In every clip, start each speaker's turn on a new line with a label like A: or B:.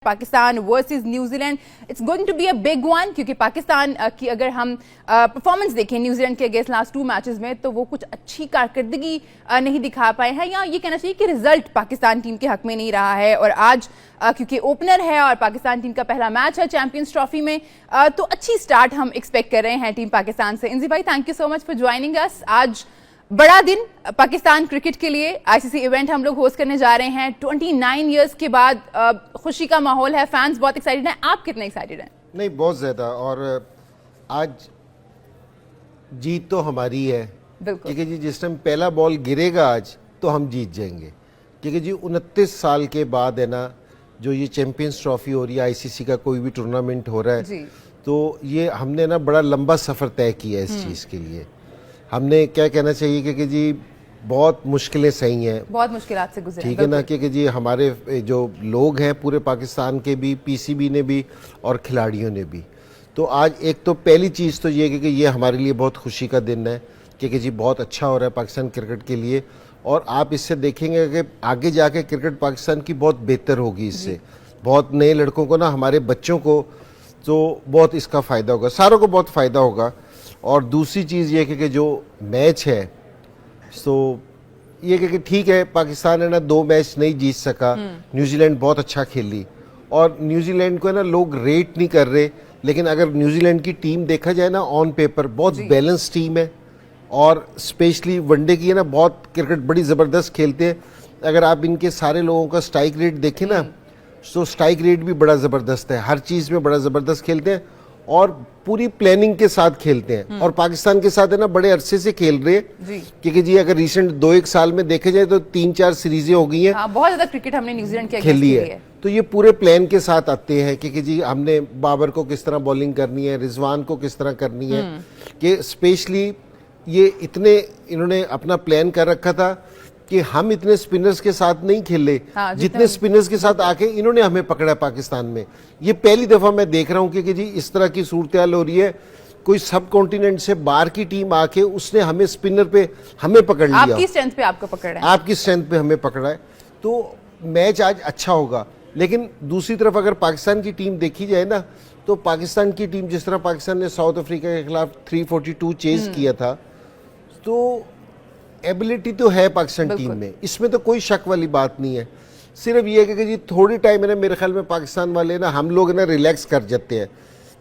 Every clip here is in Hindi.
A: Pakistan versus New Zealand. It's going to be a big one, क्योंकि पाकिस्तान की अगर हम परफॉर्मेंस देखें न्यूजीलैंड के अगेंस्ट लास्ट 2 मैचेस में, तो वो कुछ अच्छी कारकर्दगी नहीं दिखा पाए हैं, या ये कहना चाहिए कि रिजल्ट पाकिस्तान टीम के हक में नहीं रहा है। और आज क्योंकि ओपनर है और पाकिस्तान टीम का पहला मैच है चैंपियंस ट्रॉफी में, तो अच्छी स्टार्ट हम एक्सपेक्ट कर रहे हैं टीम पाकिस्तान से। इंजी भाई, thank you so much for joining us. आज बड़ा दिन पाकिस्तान क्रिकेट के लिए, आईसीसी इवेंट हम लोग होस्ट करने जा रहे हैं 29 इयर्स के बाद। खुशी का माहौल है, फैंस बहुत एक्साइटेड हैं। आप कितने एक्साइटेड हैं?
B: नहीं, बहुत ज़्यादा। और आज जीत तो हमारी है, क्योंकि जी जिस टाइम पहला बॉल गिरेगा आज, तो हम जीत जाएंगे। क्योंकि जी 29 साल के बाद है ना, जो ये चैंपियंस ट्रॉफी हो रही है, आईसीसी का कोई भी टूर्नामेंट हो रहा है, तो ये हमने ना बड़ा लंबा सफ़र तय किया है इस चीज़ के लिए। हमने क्या कहना चाहिए कि जी बहुत मुश्किलें सही हैं, बहुत मुश्किलात से गुजरे, ठीक है ना। क्योंकि जी हमारे जो लोग हैं पूरे पाकिस्तान के भी, पीसीबी ने भी और खिलाड़ियों ने भी, तो आज एक तो पहली चीज़ तो ये कि ये हमारे लिए बहुत खुशी का दिन है, क्योंकि जी बहुत अच्छा हो रहा है पाकिस्तान क्रिकेट के लिए। और आप इससे देखेंगे कि आगे जाके क्रिकेट पाकिस्तान की बहुत बेहतर होगी इससे। बहुत नए लड़कों को ना, हमारे बच्चों को तो बहुत इसका फ़ायदा होगा, सारों को बहुत फ़ायदा होगा। और दूसरी चीज़ ये कि जो मैच है, तो ये कि ठीक है, पाकिस्तान है ना 2 मैच नहीं जीत सका, न्यूजीलैंड बहुत अच्छा खेली, और न्यूजीलैंड को है ना लोग रेट नहीं कर रहे, लेकिन अगर न्यूजीलैंड की टीम देखा जाए ना, ऑन पेपर बहुत बैलेंस टीम है, और स्पेशली वनडे की है ना, बहुत क्रिकेट बड़ी ज़बरदस्त खेलते हैं। अगर आप इनके सारे लोगों का स्ट्राइक रेट देखें ना, तो स्ट्राइक रेट भी बड़ा ज़बरदस्त है, हर चीज़ में बड़ा ज़बरदस्त खेलते हैं और पूरी प्लानिंग के साथ खेलते हैं। और पाकिस्तान के साथ है ना बड़े अरसे से खेल रहे हैं, क्योंकि जी अगर रिसेंट 2-1 साल में देखे जाए तो 3-4 सीरीजें हो गई हैं।
A: बहुत ज्यादा क्रिकेट हमने न्यूजीलैंड के
B: खेली है, तो ये पूरे प्लान के साथ आते हैं कि जी हमने बाबर को किस तरह बॉलिंग करनी है, रिजवान को किस तरह करनी है, कि स्पेशली ये इतने इन्होंने अपना प्लान कर रखा था कि हम इतने स्पिनर्स के साथ नहीं खेले, जितने स्पिनर्स के साथ आके इन्होंने हमें पकड़ा पाकिस्तान में। ये पहली दफा मैं देख रहा हूं कि जी इस तरह की सूरत हाल हो रही है, कोई सब कॉन्टिनेंट से बाहर की टीम आके उसने हमें स्पिनर पे हमें पकड़ लिया।
A: आपकी स्ट्रेंथ पे आपको पकड़ा है,
B: आपकी स्ट्रेंथ पे हमें पकड़ा है, तो मैच आज अच्छा होगा। लेकिन दूसरी तरफ अगर पाकिस्तान की टीम देखी जाए ना, तो पाकिस्तान की टीम जिस तरह पाकिस्तान ने साउथ अफ्रीका के खिलाफ 342 चेज किया था, तो एबिलिटी तो है पाकिस्तान टीम में, इसमें तो कोई शक वाली बात नहीं है। सिर्फ ये है कि जी थोड़ी टाइम है ना, मेरे ख्याल में पाकिस्तान वाले ना, हम लोग ना रिलैक्स कर जाते हैं,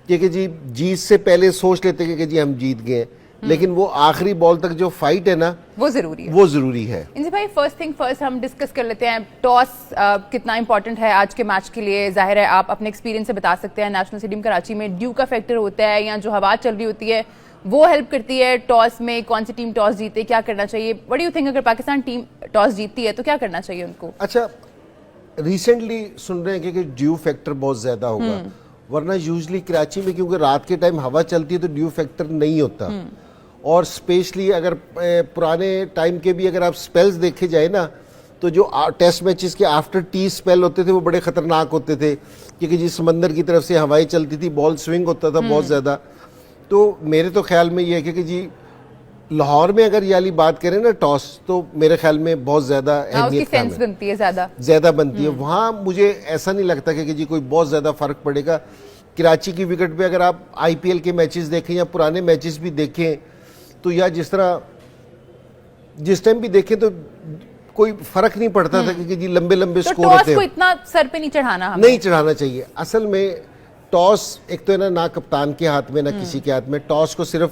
B: क्योंकि जी जीत से पहले सोच लेते हैं कि जी हम जीत गए, लेकिन वो आखिरी बॉल तक जो फाइट है ना, वो जरूरी है, वो जरूरी है।
A: इंजी भाई, फर्स्ट थिंग फर्स्ट हम डिस्कस कर लेते हैं, टॉस कितना इंपॉर्टेंट है आज के मैच के लिए। जाहिर है आप अपने एक्सपीरियंस से बता सकते हैं, नेशनल स्टेडियम कराची में ड्यू का फैक्टर होता है, या जो हवा चल रही होती है वो हेल्प करती है टॉस में, कौन सी टीम टॉस जीते, क्या करना चाहिए। व्हाट डू यू थिंक, अगर पाकिस्तान टीम टॉस जीतती है तो क्या करना चाहिए उनको?
B: अच्छा, रिसेंटली सुन रहे हैं कि ड्यू फैक्टर बहुत ज्यादा होगा, वरना यूजली कराची में क्योंकि रात के टाइम हवा चलती है तो ड्यू फैक्टर नहीं होता। और स्पेशली अगर पुराने टाइम के भी अगर आप स्पेल्स देखे जाए ना, तो जो टेस्ट मैचेस के आफ्टर टी स्पेल होते थे वो बड़े खतरनाक होते थे, क्योंकि जिस समंदर की तरफ से हवाएं चलती थी, बॉल स्विंग होता था बहुत ज्यादा। तो मेरे तो ख्याल में ये है कि जी लाहौर में अगर ये वाली बात करें ना टॉस, तो मेरे ख्याल में बहुत ज्यादा अहमियत
A: बनती है,
B: ज्यादा बनती है। वहाँ मुझे ऐसा नहीं लगता कि जी कोई बहुत ज्यादा फर्क पड़ेगा। कराची की विकेट पे अगर आप आईपीएल के मैचेस देखें या पुराने मैचेस भी देखें, तो या जिस टाइम भी देखें तो कोई फर्क नहीं पड़ता था कि जी लंबे लंबे स्कोर होते हैं।
A: इतना सर पे नहीं
B: चढ़ाना चाहिए। असल में टॉस एक तो है ना कप्तान के हाथ में ना किसी के हाथ में। टॉस को सिर्फ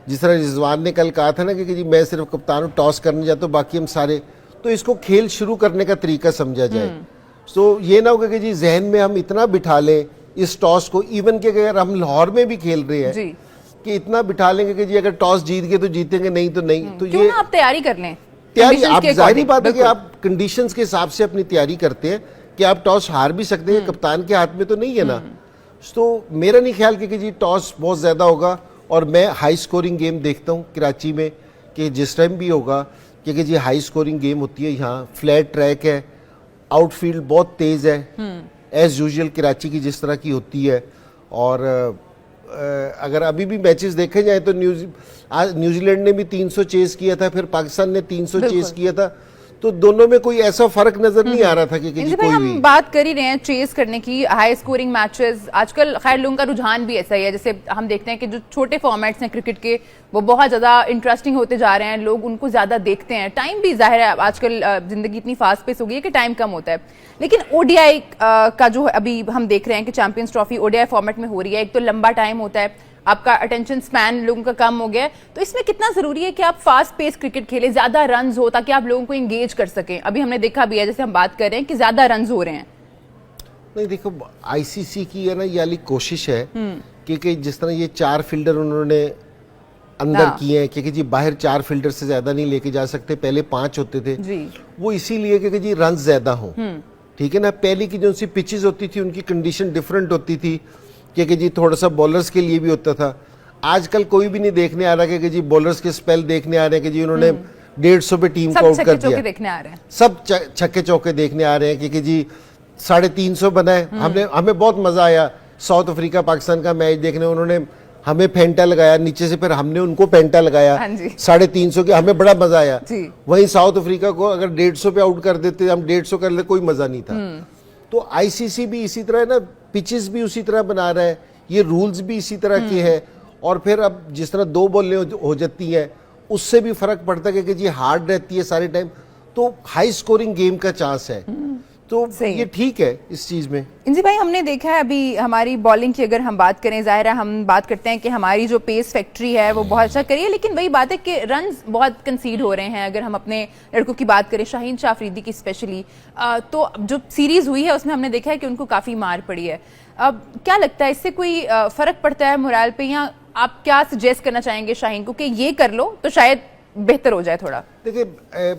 B: जिस तरह रिजवान ने कल कहा था ना कि जी मैं सिर्फ कप्तान हूँ, टॉस करने जाता हूँ, बाकी हम सारे, तो इसको खेल शुरू करने का तरीका समझा जाए। तो ये ना होगा कि जी जहन में हम इतना बिठा लें इस टॉस को, इवन के अगर हम लाहौर में भी खेल रहे हैं कि इतना बिठा लेंगे कि जी अगर टॉस जीत गए तो जीतेंगे, नहीं तो नहीं। तो ये
A: आप तैयारी कर लें,
B: आप जाहिर बात है कि आप कंडीशंस के हिसाब से अपनी तैयारी करते हैं कि आप टॉस हार भी सकते हैं, कप्तान के हाथ में तो नहीं है ना। तो मेरा नहीं ख्याल कि जी टॉस बहुत ज़्यादा होगा, और मैं हाई स्कोरिंग गेम देखता हूँ कराची में कि जिस टाइम भी होगा, क्योंकि जी हाई स्कोरिंग गेम होती है। यहाँ फ्लैट ट्रैक है, आउटफील्ड बहुत तेज़ है, एज यूजुअल कराची की जिस तरह की होती है। और अगर अभी भी मैचेस देखे जाए तो न्यूजीलैंड ने भी 300 चेस किया था, फिर पाकिस्तान ने 300 चेस किया था, तो दोनों में कोई ऐसा फर्क नजर नहीं आ रहा था कि
A: इंजी भाई,
B: कोई
A: हम
B: भी
A: बात कर ही रहे हैं चेस करने की, हाई स्कोरिंग मैचेस। आजकल खैर लोगों का रुझान भी ऐसा ही है, जैसे हम देखते हैं कि जो छोटे फॉर्मेट्स हैं क्रिकेट के वो बहुत ज़्यादा इंटरेस्टिंग होते जा रहे हैं, लोग उनको ज़्यादा देखते हैं। टाइम भी जाहिर है आजकल जिंदगी इतनी फास्ट पेस हो गई है कि टाइम कम होता है, लेकिन ओडीआई का जो अभी हम देख रहे हैं कि चैंपियंस ट्रॉफी ओडीआई फॉर्मेट में हो रही है, एक तो लंबा टाइम होता है, आपका अटेंशन स्पैन लोगों का कम हो गया है, तो इसमें कितना जरूरी है कि आप फास्ट पेस क्रिकेट खेलें, ज्यादा रन्स हो, ताकि आप लोगों को एंगेज कर सकें। अभी हमने देखा भी है, जैसे हम बात कर रहे हैं कि ज्यादा रन्स हो रहे हैं।
B: नहीं, देखो आईसीसी की है ना ये वाली कोशिश है कि जिस तरह ये 4 फील्डर उन्होंने अंदर किए हैं, क्योंकि जी बाहर 4 फील्डर से ज्यादा नहीं लेके जा सकते, पहले 5 होते थे
A: जी।
B: वो इसीलिए क्योंकि जी रन ज्यादा हो, ठीक है ना। पहले की जो सी पिचेस होती थी उनकी कंडीशन डिफरेंट होती थी, क्योंकि जी थोड़ा सा बॉलर्स के लिए भी होता था। आजकल कोई भी नहीं देखने आ रहा कि जी बॉलर्स के स्पेल देखने आ रहे हैं कि जी उन्होंने 150 पे टीम को आउट कर दिया,
A: देखने आ रहे हैं,
B: सब छक्के चौके देखने आ रहे हैं, क्योंकि जी 350 बनाए। हमें बहुत मजा आया साउथ अफ्रीका पाकिस्तान का मैच देखने, उन्होंने हमें फेंटा लगाया नीचे से, फिर हमने उनको पेंटा लगाया 350 के, हमें बड़ा मजा आया। वहीं साउथ अफ्रीका को अगर 150 पे आउट कर देते, हम 150 कर लेते, कोई मजा नहीं था। तो आईसीसी भी इसी तरह ना, पिचेस भी उसी तरह बना रहा है, ये रूल्स भी इसी तरह के हैं। और फिर अब जिस तरह 2 बॉलें हो जाती हैं उससे भी फर्क पड़ता है कि जी हार्ड रहती है सारे टाइम, तो हाई स्कोरिंग गेम का चांस है, तो ये ठीक है इस चीज में।
A: इंजी भाई, हमने देखा है अभी हमारी बॉलिंग की अगर हम बात करें, जाहिर है हम बात करते हैं कि हमारी जो पेस फैक्ट्री है वो बहुत अच्छा करी है, लेकिन वही बात है कि रन्स बहुत कंसीड हो रहे हैं। अगर हम अपने लड़कों की बात करें, शाहीन शाह अफरीदी की स्पेशली, तो जो सीरीज हुई है उसमें हमने देखा है कि उनको काफी मार पड़ी है। अब क्या लगता है, इससे कोई फर्क पड़ता है मोरल पे, या आप क्या सजेस्ट करना चाहेंगे शाहीन को कि ये कर लो तो शायद बेहतर हो जाए थोड़ा?
B: देखिए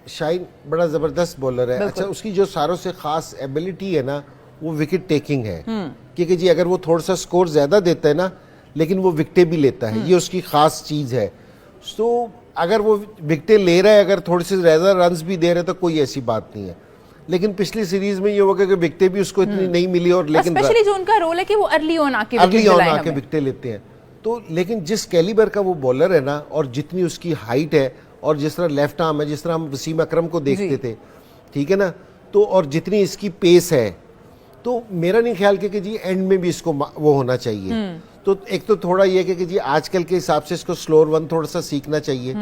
B: शाहीन बड़ा जबरदस्त बॉलर है। अच्छा, उसकी जो सारों से खास एबिलिटी है ना वो विकेट टेकिंग है, क्योंकि जी अगर वो थोड़ा सा स्कोर ज्यादा देता है ना, लेकिन वो विकेटें भी लेता है, ये उसकी खास चीज है। तो अगर वो विकेटें ले रहा है, अगर थोड़े से ज्यादा रन्स भी दे रहे हैं तो कोई ऐसी बात नहीं है। लेकिन पिछली सीरीज में ये हुआ कि विकेटें भी उसको इतनी नहीं मिली, और लेकिन
A: स्पेशली जो उनका रोल है कि वो अर्ली ऑन आके
B: विकेटें लेते हैं। तो लेकिन जिस कैलिबर का वो बॉलर है ना, और जितनी उसकी हाइट है, और जिस तरह लेफ्ट आर्म है, जिस तरह हम वसीम अकरम को देखते थे, ठीक है ना, तो और जितनी इसकी पेस है, तो मेरा नहीं ख्याल कि जी एंड में भी इसको वो होना चाहिए। तो एक तो थोड़ा ये कि जी आजकल के हिसाब से इसको स्लोअर वन थोड़ा सा सीखना चाहिए,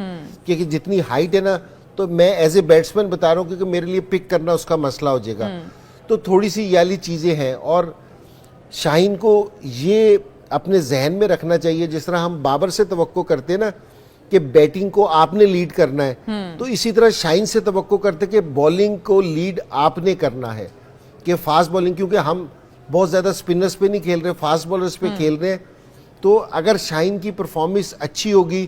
B: क्योंकि जितनी हाइट है ना, तो मैं एज ए बैट्समैन बता रहा हूँ क्योंकि मेरे लिए पिक करना उसका मसला हो जाएगा। तो थोड़ी सी ये वाली चीजें हैं, और शाहीन को ये अपने जहन में रखना चाहिए, जिस तरह हम बाबर से तवक्को करते हैं ना कि बैटिंग को आपने लीड करना है, तो इसी तरह शाहीन से तवक्को करते कि बॉलिंग को लीड आपने करना है, कि फास्ट बॉलिंग, क्योंकि हम बहुत ज़्यादा स्पिनर्स पे नहीं खेल रहे, फास्ट बॉलर्स पे खेल रहे हैं। तो अगर शाहीन की परफॉर्मेंस अच्छी होगी,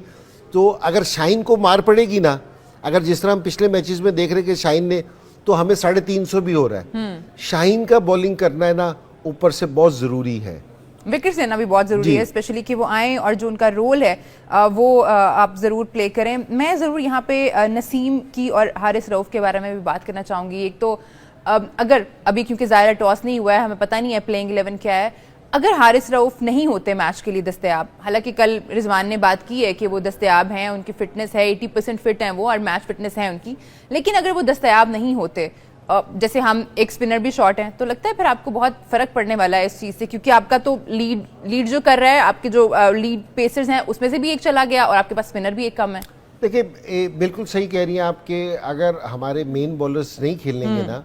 B: तो अगर शाहीन को मार पड़ेगी ना, अगर जिस तरह हम पिछले मैचेस में देख रहे कि शाहीन ने, तो हमें 350 भी हो रहा है। शाहीन का बॉलिंग करना है ना ऊपर से बहुत ज़रूरी है,
A: विकेट्स लेना भी बहुत ज़रूरी है, स्पेशली कि वो आएँ और जो उनका रोल है वो आप ज़रूर प्ले करें। मैं ज़रूर यहाँ पे नसीम की और हारिस रऊफ़ के बारे में भी बात करना चाहूँगी। एक तो अगर अभी क्योंकि ज़ाहिर टॉस नहीं हुआ है, हमें पता नहीं है प्लेइंग 11 क्या है, अगर हारिस रऊफ़ नहीं होते मैच के लिए दस्तयाब, हालांकि कल रिजवान ने बात की है कि वो दस्तयाब हैं, उनकी फिटनेस है, 80% फिट हैं वो, और मैच फिटनेस है उनकी, लेकिन अगर वो दस्तयाब नहीं होते, जैसे हम एक स्पिनर भी शॉर्ट हैं, तो लगता है फिर आपको बहुत फर्क पड़ने वाला है इस चीज़ से, क्योंकि आपका तो लीड जो कर रहा है, आपके जो लीड पेसर्स हैं उसमें से भी एक चला गया और आपके पास स्पिनर भी एक कम है।
B: देखिए बिल्कुल सही कह रही हैं आपके, अगर हमारे मेन बॉलर्स नहीं खेलेंगे ना,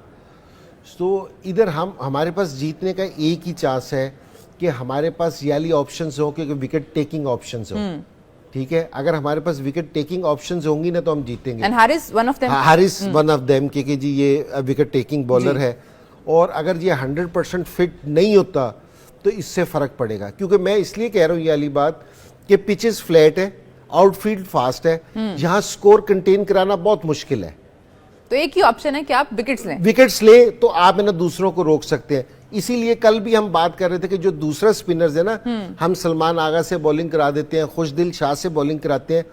B: तो इधर हमारे पास जीतने का एक ही चांस है कि हमारे पास याली ऑप्शंस हो, क्योंकि विकेट टेकिंग ऑप्शंस हो, ठीक है। अगर हमारे पास विकेट टेकिंग ऑप्शंस होंगी ना तो हम जीतेंगे।
A: And Haris one of them,
B: Haris one of them, क्योंकि जी ये विकेट टेकिंग बॉलर है, और अगर ये 100% फिट नहीं होता तो इससे फर्क पड़ेगा। क्योंकि मैं इसलिए कह रहा हूँ ये वाली बात कि पिचेस फ्लैट है, आउटफील्ड फास्ट है, यहाँ स्कोर कंटेन कराना बहुत मुश्किल है।
A: तो एक ही ऑप्शन है कि आप विकेट्स
B: लें तो आप है ना दूसरों को रोक सकते हैं। इसीलिए कल भी हम बात कर रहे थे कि जो दूसरा स्पिनर्स है ना, हम सलमान आगा से बॉलिंग करा देते हैं, खुशदिल शाह से बॉलिंग कराते हैं,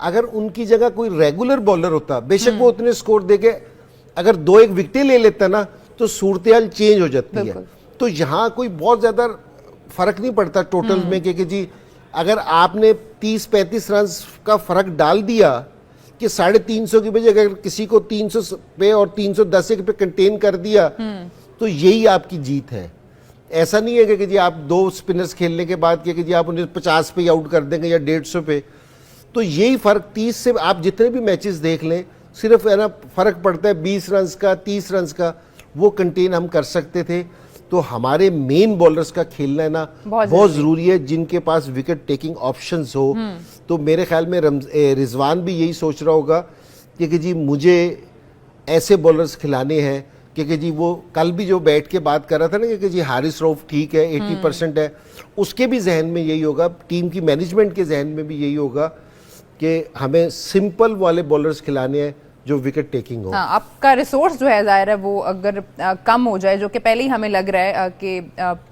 B: अगर उनकी जगह कोई रेगुलर बॉलर होता, बेशक वो उतने स्कोर देके अगर 2-1 विकेटें ले लेता ना, तो सूरत-ए-हाल चेंज हो जाती है। तो यहाँ कोई बहुत ज्यादा फर्क नहीं पड़ता टोटल में, क्योंकि जी अगर आपने 30-35 रन का फर्क डाल दिया कि 350 की बजाय अगर किसी को 300 पे और 310 पे कंटेन कर दिया तो यही आपकी जीत है। ऐसा नहीं है कि जी आप 2 स्पिनर्स खेलने के बाद कि जी आप उन्हें 50 पे आउट कर देंगे या 150 पे। तो यही फर्क 30 से आप जितने भी मैचेस देख लें, सिर्फ है ना फर्क पड़ता है 20 रन का, 30 रन का, वो कंटेन हम कर सकते थे। तो हमारे मेन बॉलर्स का खेलना है ना बहुत जरूरी है, जिनके पास विकेट टेकिंग ऑप्शंस हो। तो मेरे ख्याल में रिजवान भी यही सोच रहा होगा कि जी मुझे ऐसे बॉलर्स खिलाने हैं कि जी वो कल भी जो बैठ के बात कर रहा था ना कि जी हारिस रऊफ ठीक है 80% है, उसके भी जहन में यही होगा, टीम की मैनेजमेंट के जहन में भी यही होगा कि हमें सिंपल वाले बॉलर्स खिलाने हैं जो विकेट टेकिंग हो।
A: हाँ, आपका रिसोर्स जो है जाहिर है वो अगर कम हो जाए, जो कि पहले ही हमें लग रहा है कि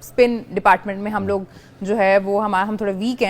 A: स्पिन डिपार्टमेंट में हम लोग जो है वो हम थोड़ा वीक हैं।